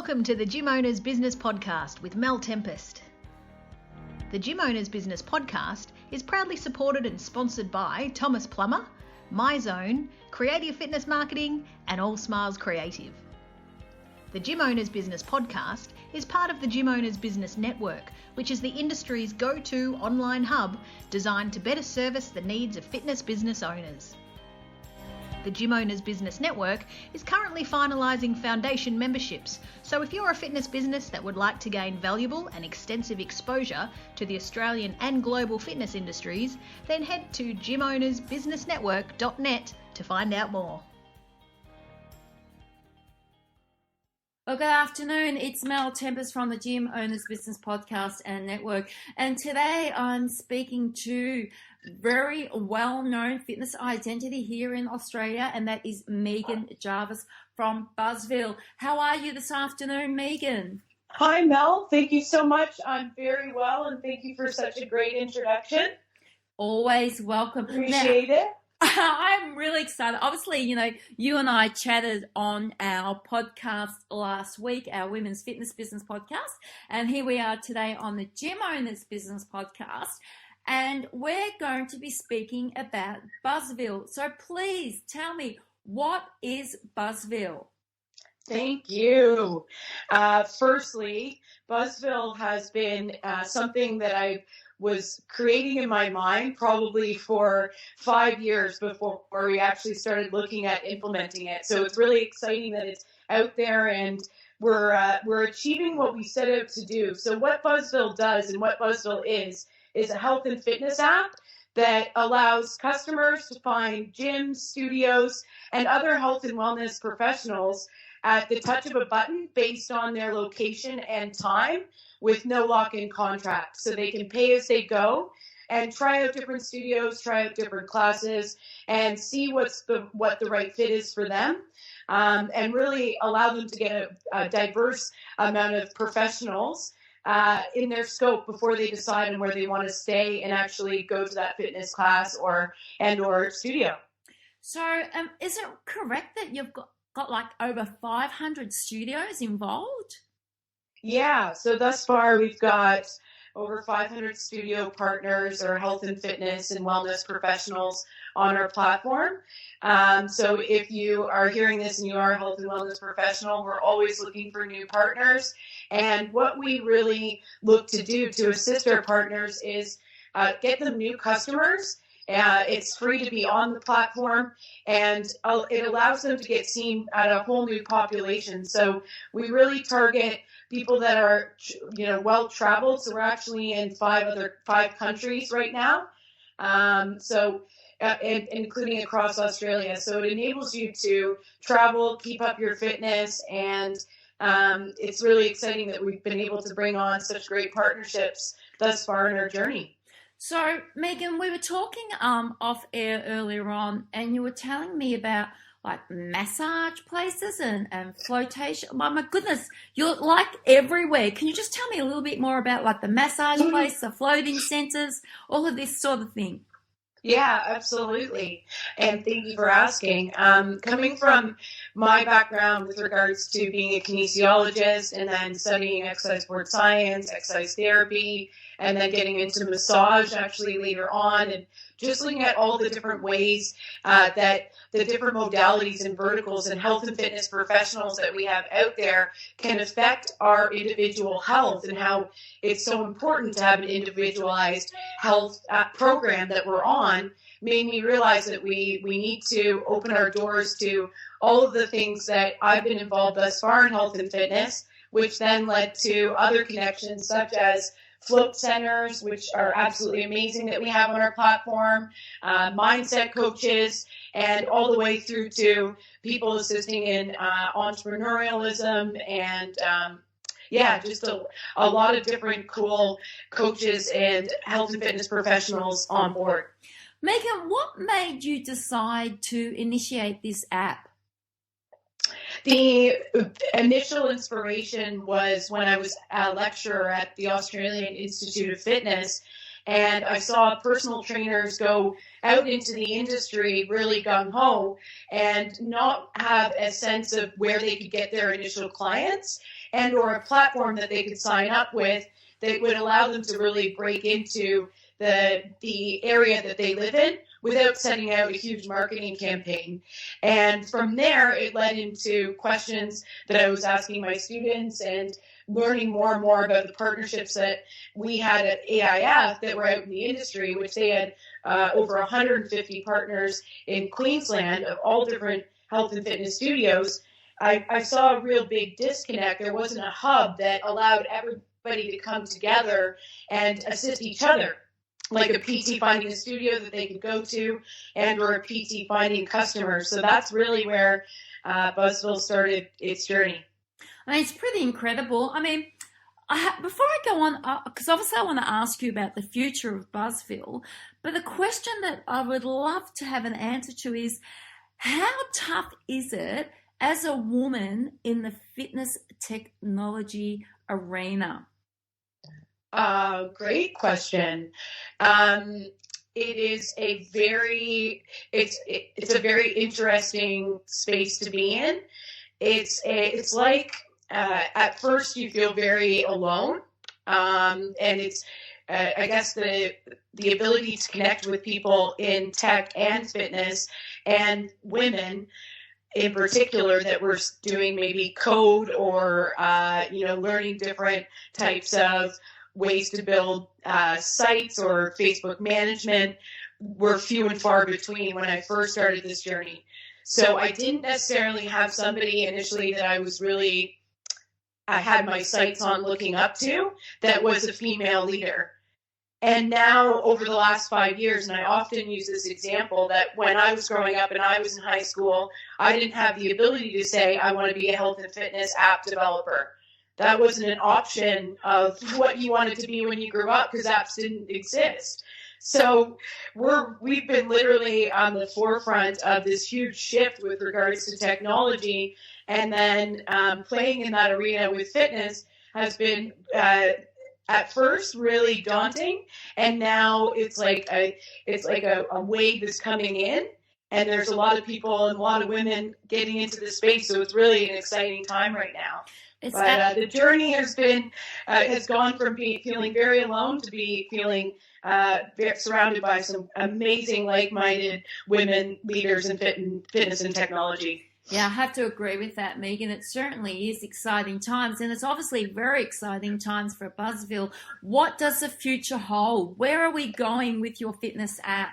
Welcome to the Gym Owners Business Podcast with Mel Tempest. The Gym Owners Business Podcast is proudly supported and sponsored by Thomas Plummer, MyZone, Creative Fitness Marketing, and All Smiles Creative. The Gym Owners Business Podcast is part of the Gym Owners Business Network, which is the industry's go-to online hub designed to better service the needs of fitness business owners. The Gym Owners Business Network is currently finalising foundation memberships, so if you're a fitness business that would like to gain valuable and extensive exposure to the Australian and global fitness industries, then head to gymownersbusinessnetwork.net to find out more. Well, good afternoon. It's Mel Tempest from the Gym Owners Business Podcast and Network. And today I'm speaking to very well-known fitness identity here in Australia, and that is Meghan Jarvis from BUZVIL. How are you this afternoon, Meghan? Hi, Mel. Thank you so much. I'm very well, and thank you for such a great introduction. Always welcome. Appreciate it. I'm really excited. Obviously, you and I chatted on our podcast last week, our Women's Fitness Business Podcast, and here we are today on the Gym Owners Business Podcast, and we're going to be speaking about BUZVIL. So please tell me, what is BUZVIL? Thank you. Firstly, BUZVIL has been something that I was creating in my mind probably for 5 years before we actually started looking at implementing it. So it's really exciting that it's out there and we're achieving what we set out to do. So what BUZVIL does and what BUZVIL is a health and fitness app that allows customers to find gyms, studios, and other health and wellness professionals at the touch of a button based on their location and time, with no lock-in contract. So they can pay as they go and try out different studios, try out different classes, and see what the right fit is for them, and really allow them to get a diverse amount of professionals in their scope before they decide on where they want to stay and actually go to that fitness class or studio. So is it correct that you've got like over 500 studios involved? Yeah, so thus far we've got over 500 studio partners or health and fitness and wellness professionals on our platform. So if you are hearing this and you are a health and wellness professional, we're always looking for new partners. And what we really look to do to assist our partners is get them new customers. It's free to be on the platform, and it allows them to get seen at a whole new population. So we really target people that are, well-traveled. So we're actually in five countries right now, including across Australia. So it enables you to travel, keep up your fitness, and it's really exciting that we've been able to bring on such great partnerships thus far in our journey. So, Meghan, we were talking off air earlier on, and you were telling me about like massage places and flotation. Oh, my goodness, you're like everywhere. Can you just tell me a little bit more about like the massage place, the floating centers, all of this sort of thing? Yeah, absolutely. And thank you for asking. Coming from my background with regards to being a kinesiologist and then studying exercise sport science, exercise therapy, and then getting into massage actually later on, and just looking at all the different ways that the different modalities and verticals and health and fitness professionals that we have out there can affect our individual health, and how it's so important to have an individualized health program that we're on, made me realize that we need to open our doors to all of the things that I've been involved thus far in health and fitness, which then led to other connections such as float centers, which are absolutely amazing that we have on our platform, mindset coaches, and all the way through to people assisting in entrepreneurialism and just a lot of different cool coaches and health and fitness professionals on board. Meghan, what made you decide to initiate this app? The initial inspiration was when I was a lecturer at the Australian Institute of Fitness, And I saw personal trainers go out into the industry really gung-ho and not have a sense of where they could get their initial clients and or a platform that they could sign up with that would allow them to really break into the area that they live in without setting out a huge marketing campaign. And from there, it led into questions that I was asking my students and learning more and more about the partnerships that we had at AIF that were out in the industry, which they had over 150 partners in Queensland of all different health and fitness studios. I saw a real big disconnect. There wasn't a hub that allowed everybody to come together and assist each other, like a PT finding a studio that they could go to and or a PT finding customers. So that's really where BUZVIL started its journey. I mean, it's pretty incredible. I mean, before I go on, because obviously I want to ask you about the future of BUZVIL, but the question that I would love to have an answer to is, how tough is it as a woman in the fitness technology arena? Great question. It is a very interesting space to be in. It's like at first you feel very alone, and it's I guess the ability to connect with people in tech and fitness and women in particular that were doing maybe code or learning different types of ways to build sites or Facebook management were few and far between when I first started this journey. So I didn't necessarily have somebody initially that I had my sights on looking up to that was a female leader. And now over the last 5 years, and I often use this example, that when I was growing up and I was in high school, I didn't have the ability to say, I want to be a health and fitness app developer. That wasn't an option of what you wanted to be when you grew up because apps didn't exist. So we've been literally on the forefront of this huge shift with regards to technology, and then playing in that arena with fitness has been at first really daunting, and now it's like a wave that's coming in, and there's a lot of people and a lot of women getting into the space, so it's really an exciting time right now. But the journey has gone from feeling very alone to feeling surrounded by some amazing like-minded women leaders in fitness and technology. Yeah, I have to agree with that, Megan. It certainly is exciting times, and it's obviously very exciting times for BUZVIL. What does the future hold? Where are we going with your fitness app?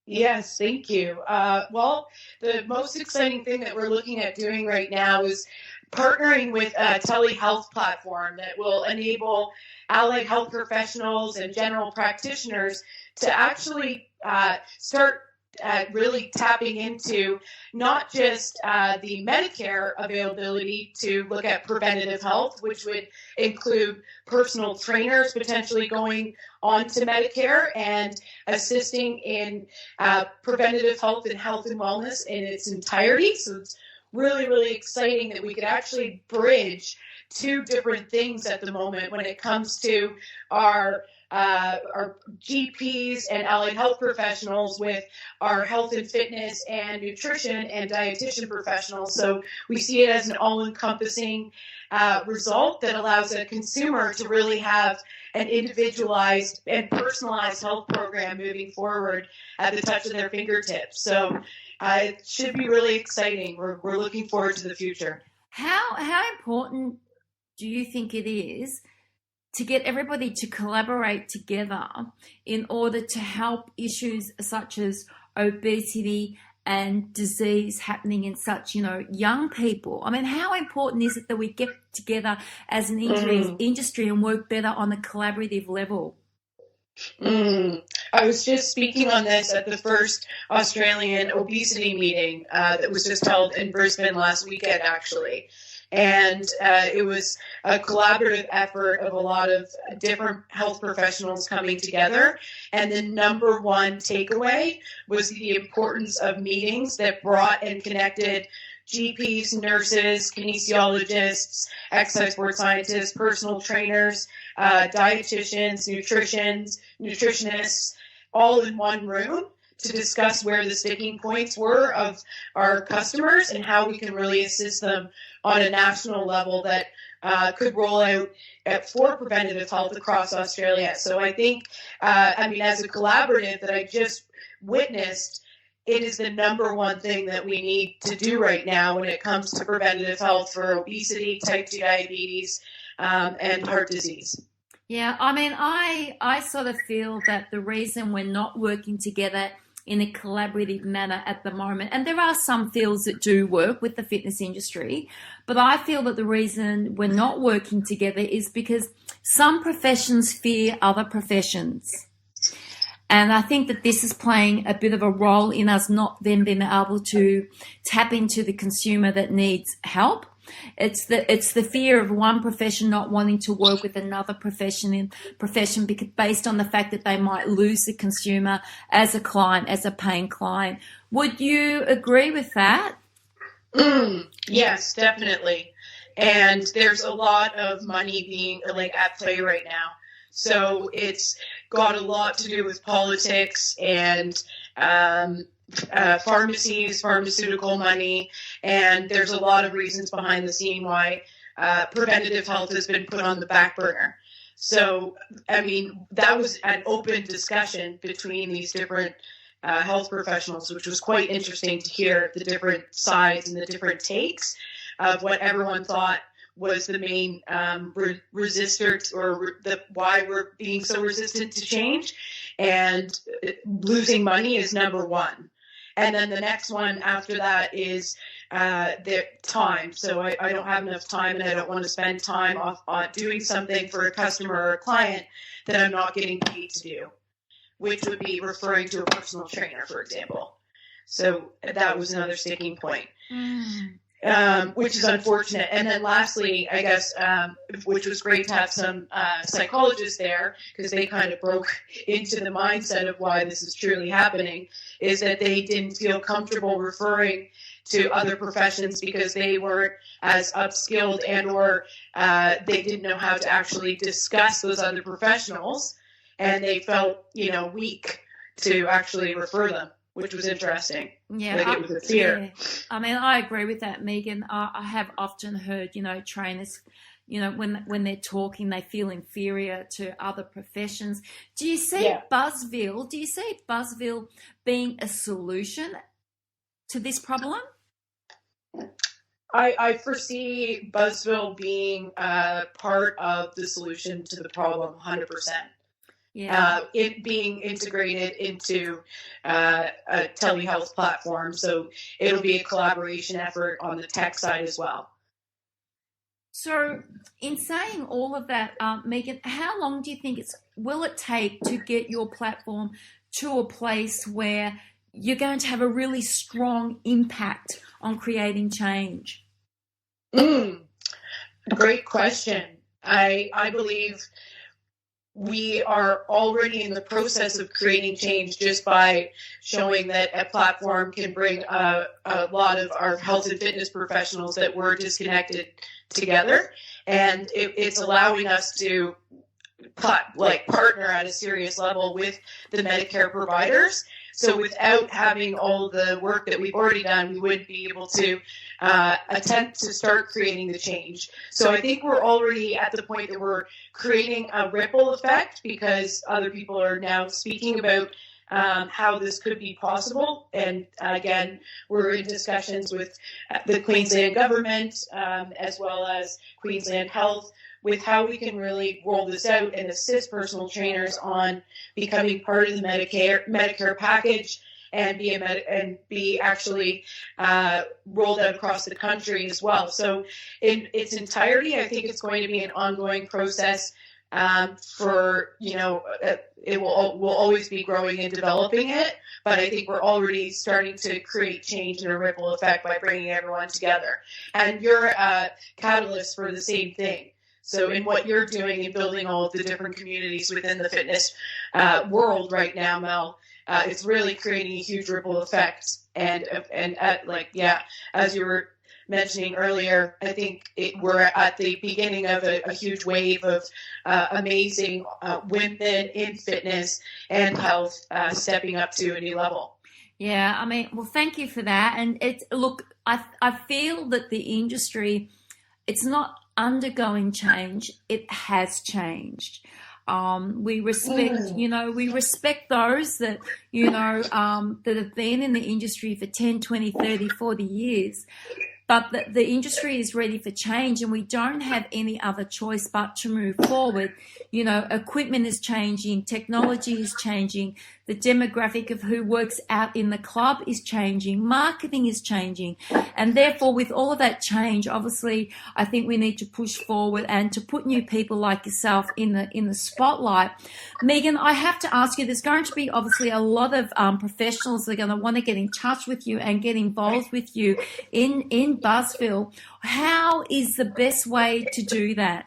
Yes, thank you. Well, the most exciting thing that we're looking at doing right now is partnering with a telehealth platform that will enable allied health professionals and general practitioners to actually start really tapping into not just the Medicare availability to look at preventative health, which would include personal trainers potentially going on to Medicare and assisting in preventative health and wellness in its entirety. So it's really, really exciting that we could actually bridge two different things at the moment when it comes to our GPs and allied health professionals with our health and fitness and nutrition and dietitian professionals. So we see it as an all-encompassing result that allows a consumer to really have an individualized and personalized health program moving forward at the touch of their fingertips. So it should be really exciting. We're looking forward to the future. How important do you think it is to get everybody to collaborate together in order to help issues such as obesity and disease happening in such, young people? I mean, how important is it that we get together as an industry and work better on a collaborative level? I was just speaking on this at the first Australian obesity meeting that was just held in Brisbane last weekend, actually. And it was a collaborative effort of a lot of different health professionals coming together. And the number one takeaway was the importance of meetings that brought and connected GPs, nurses, kinesiologists, exercise sport scientists, personal trainers, dietitians, nutritionists, all in one room to discuss where the sticking points were of our customers and how we can really assist them on a national level that could roll out for preventative health across Australia. So I think, as a collaborative that I just witnessed, it is the number one thing that we need to do right now when it comes to preventative health for obesity, type 2 diabetes, and heart disease. Yeah, I sort of feel that the reason we're not working together in a collaborative manner at the moment, and there are some fields that do work with the fitness industry, but I feel that the reason we're not working together is because some professions fear other professions. And I think that this is playing a bit of a role in us not then being able to tap into the consumer that needs help. It's the fear of one profession not wanting to work with another profession because based on the fact that they might lose the consumer as a client, as a paying client. Would you agree with that? Yes, definitely. And there's a lot of money being at play right now. So it's got a lot to do with politics and pharmacies, pharmaceutical money, and there's a lot of reasons behind the scene why preventative health has been put on the back burner. So, that was an open discussion between these different health professionals, which was quite interesting to hear the different sides and the different takes of what everyone thought was the main resistor or why we're being so resistant to change. And losing money is number one. And then the next one after that is the time. So I don't have enough time and I don't want to spend time on doing something for a customer or a client that I'm not getting paid to do, which would be referring to a personal trainer, for example. So that was another sticking point. Which is unfortunate. And then lastly, I guess, which was great to have some psychologists there because they kind of broke into the mindset of why this is truly happening, is that they didn't feel comfortable referring to other professions because they weren't as upskilled and or they didn't know how to actually discuss those other professionals, and they felt, weak to actually refer them, which was interesting. Yeah, it was a fear. Yeah. I agree with that, Megan. I have often heard, trainers, when they're talking, they feel inferior to other professions. Do you see BUZVIL? Do you see BUZVIL being a solution to this problem? I foresee BUZVIL being part of the solution to the problem, 100%. Yeah. It being integrated into a telehealth platform. So it'll be a collaboration effort on the tech side as well. So in saying all of that, Megan, how long do you think will it take to get your platform to a place where you're going to have a really strong impact on creating change? Great question. I believe we are already in the process of creating change just by showing that a platform can bring a lot of our health and fitness professionals that were disconnected together. And it's allowing us to partner at a serious level with the Medicare providers. So without having all the work that we've already done, we wouldn't be able to attempt to start creating the change. So I think we're already at the point that we're creating a ripple effect because other people are now speaking about how this could be possible. And again, we're in discussions with the Queensland government as well as Queensland Health with how we can really roll this out and assist personal trainers on becoming part of the Medicare package and be actually rolled out across the country as well. So in its entirety, I think it's going to be an ongoing process for, it will always be growing and developing it, but I think we're already starting to create change and a ripple effect by bringing everyone together. And you're a catalyst for the same thing. So in what you're doing and building all of the different communities within the fitness world right now, Mel, it's really creating a huge ripple effect. And as you were mentioning earlier, I think we're at the beginning of a huge wave of amazing women in fitness and health stepping up to a new level. Yeah, I mean, well, thank you for that. And look, I feel that the industry, it's not undergoing change, it has changed. We respect, we respect those that, that have been in the industry for 10, 20, 30, 40 years. But the industry is ready for change, and we don't have any other choice but to move forward. Equipment is changing, technology is changing, the demographic of who works out in the club is changing, marketing is changing. And therefore, with all of that change, obviously, I think we need to push forward and to put new people like yourself in the spotlight. Meghan, I have to ask you, there's going to be obviously a lot of professionals that are going to want to get in touch with you and get involved with you in BUZVIL. How is the best way to do that?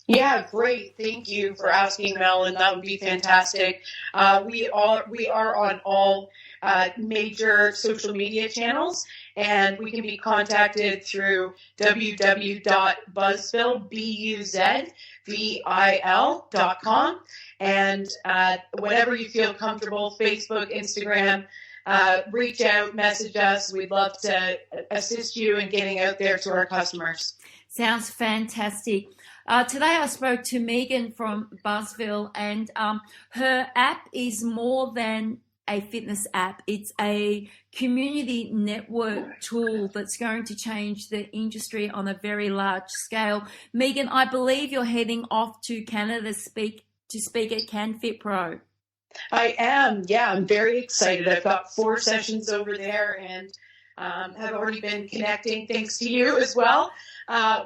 Yeah, great. Thank you for asking, Mel, and that would be fantastic. We are on all major social media channels, and we can be contacted through www.buzvil.com, and whatever you feel comfortable, Facebook, Instagram, reach out, message us. We'd love to assist you in getting out there to our customers. Sounds fantastic. Today I spoke to Meghan from BUZVIL, and her app is more than a fitness app. It's a community network tool that's going to change the industry on a very large scale. Meghan, I believe you're heading off to Canada to speak at CanFit Pro. I am. Yeah, I'm very excited. I've got 4 sessions over there, and have already been connecting, thanks to you as well,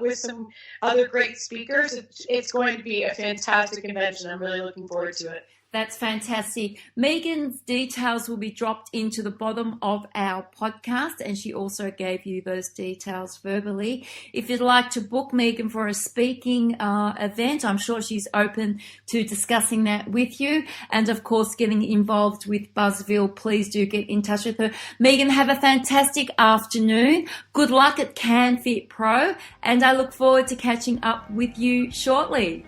with some other great speakers. It's going to be a fantastic convention. I'm really looking forward to it. That's fantastic. Meghan's details will be dropped into the bottom of our podcast, and she also gave you those details verbally. If you'd like to book Meghan for a speaking event, I'm sure she's open to discussing that with you. And of course, getting involved with BUZVIL, please do get in touch with her. Meghan, have a fantastic afternoon. Good luck at CanFit Pro, and I look forward to catching up with you shortly.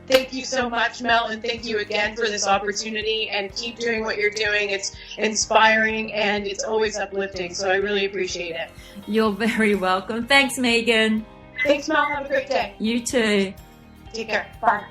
Thank you so much, Mel, and thank you again for this opportunity, and keep doing what you're doing. It's inspiring and it's always uplifting, so I really appreciate it. You're very welcome. Thanks, Meghan. Thanks, Mel. Have a great day. You too. Take care. Bye.